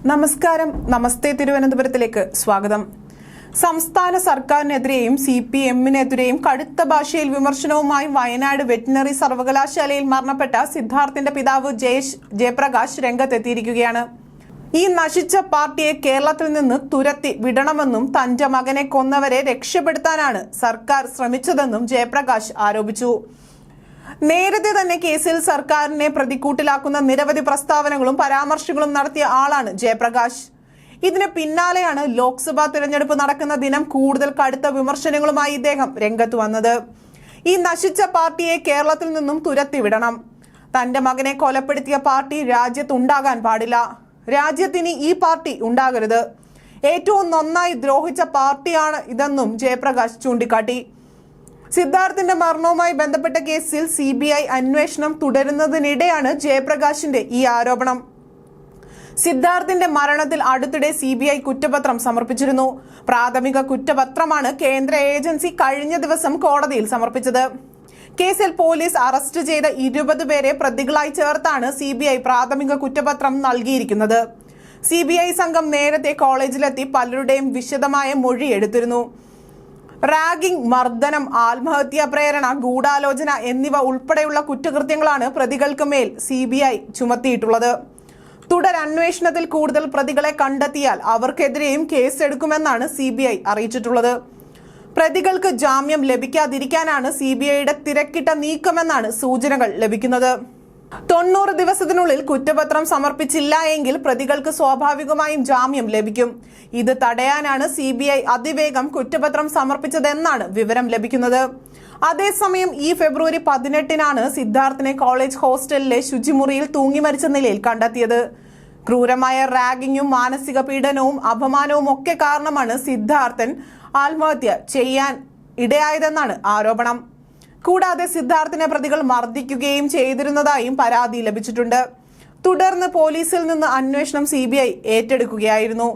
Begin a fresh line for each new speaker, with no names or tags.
നമസ്കാരം. നമസ്തേ തിരുവനന്തപുരത്തിലേക്ക് സ്വാഗതം. സംസ്ഥാന സർക്കാരിനെതിരെയും CPM-നെതിരെയും കടുത്ത ഭാഷയിൽ വിമർശനവുമായി വയനാട് വെറ്റിനറി സർവകലാശാലയിൽ മരണപ്പെട്ട സിദ്ധാർത്ഥിന്റെ പിതാവ് ജയപ്രകാശ് രംഗത്തെത്തിയിരിക്കുകയാണ്. ഈ നശിച്ച പാർട്ടിയെ കേരളത്തിൽ നിന്ന് തുരത്തി വിടണമെന്നും തന്റെ മകനെ കൊന്നവരെ രക്ഷപ്പെടുത്താനാണ് സർക്കാർ ശ്രമിച്ചതെന്നും ജയപ്രകാശ് ആരോപിച്ചു. നേരത്തെ തന്നെ കേസിൽ സർക്കാരിനെ പ്രതിക്കൂട്ടിലാക്കുന്ന നിരവധി പ്രസ്താവനകളും പരാമർശങ്ങളും നടത്തിയ ആളാണ് ജയപ്രകാശ്. ഇതിന് പിന്നാലെയാണ് ലോക്സഭാ തിരഞ്ഞെടുപ്പ് നടക്കുന്ന ദിനം കൂടുതൽ കടുത്ത വിമർശനങ്ങളുമായി ഇദ്ദേഹം രംഗത്ത് വന്നത്. ഈ നശിച്ച പാർട്ടിയെ കേരളത്തിൽ നിന്നും തുരത്തിവിടണം. തന്റെ മകനെ കൊലപ്പെടുത്തിയ പാർട്ടി രാജ്യത്തുണ്ടാകാൻ പാടില്ല. രാജ്യത്തിന് ഈ പാർട്ടി ഉണ്ടാകരുത്. ഏറ്റവും നന്നായി ദ്രോഹിച്ച പാർട്ടിയാണ് ഇതെന്നും ജയപ്രകാശ് ചൂണ്ടിക്കാട്ടി. സിദ്ധാർത്ഥിന്റെ മരണവുമായി ബന്ധപ്പെട്ട കേസിൽ CBI അന്വേഷണം തുടരുന്നതിനിടെയാണ് ജയപ്രകാശിന്റെ ഈ ആരോപണം. സിദ്ധാർത്ഥിന്റെ മരണത്തിൽ അടുത്തിടെ CBI കുറ്റപത്രം സമർപ്പിച്ചിരുന്നു. പ്രാഥമിക കുറ്റപത്രമാണ് കേന്ദ്ര ഏജൻസി കഴിഞ്ഞ ദിവസം കോടതിയിൽ സമർപ്പിച്ചത്. കേസിൽ പോലീസ് അറസ്റ്റ് ചെയ്ത 20 പേരെ പ്രതികളായി ചേർത്താണ് CBI പ്രാഥമിക കുറ്റപത്രം നൽകിയിരിക്കുന്നത്. CBI സംഘം നേരത്തെ കോളേജിലെത്തി പലരുടെയും വിശദമായ മൊഴി എടുത്തിരുന്നു. റാഗിംഗ്, മർദ്ദനം, ആത്മഹത്യാ പ്രേരണ, ഗൂഢാലോചന എന്നിവ ഉൾപ്പെടെയുള്ള കുറ്റകൃത്യങ്ങളാണ് പ്രതികൾക്ക് മേൽ CBI ചുമത്തിയിട്ടുള്ളത്. തുടരന്വേഷണത്തിൽ കൂടുതൽ പ്രതികളെ കണ്ടെത്തിയാൽ അവർക്കെതിരെയും കേസെടുക്കുമെന്നാണ് CBI അറിയിച്ചിട്ടുള്ളത്. പ്രതികൾക്ക് ജാമ്യം ലഭിക്കാതിരിക്കാനാണ് CBIയുടെ തിരക്കിട്ട നീക്കമെന്നാണ് സൂചനകൾ ലഭിക്കുന്നത്. 90 ദിവസത്തിനുള്ളിൽ കുറ്റപത്രം സമർപ്പിച്ചില്ല എങ്കിൽ പ്രതികൾക്ക് സ്വാഭാവികമായും ജാമ്യം ലഭിക്കും. ഇത് തടയാനാണ് CBI അതിവേഗം കുറ്റപത്രം സമർപ്പിച്ചതെന്നാണ് വിവരം ലഭിക്കുന്നത്. അതേസമയം ഈ ഫെബ്രുവരി 18-നാണ് സിദ്ധാർത്ഥിനെ കോളേജ് ഹോസ്റ്റലിലെ ശുചിമുറിയിൽ തൂങ്ങി മരിച്ച നിലയിൽ കണ്ടെത്തിയത്. ക്രൂരമായ റാഗിങ്ങും മാനസിക പീഡനവും അപമാനവും ഒക്കെ കാരണമാണ് സിദ്ധാർത്ഥൻ ആത്മഹത്യ ചെയ്യാൻ ഇടയായതെന്നാണ് ആരോപണം. കൂടാതെ സിദ്ധാർത്ഥിനെ പ്രതികൾ മർദ്ദിക്കുകയും ചെയ്തിരുന്നതായും പരാതി ലഭിച്ചിട്ടുണ്ട്. തുടർന്ന് പോലീസിൽ നിന്ന് അന്വേഷണം CBI ഏറ്റെടുക്കുകയായിരുന്നു.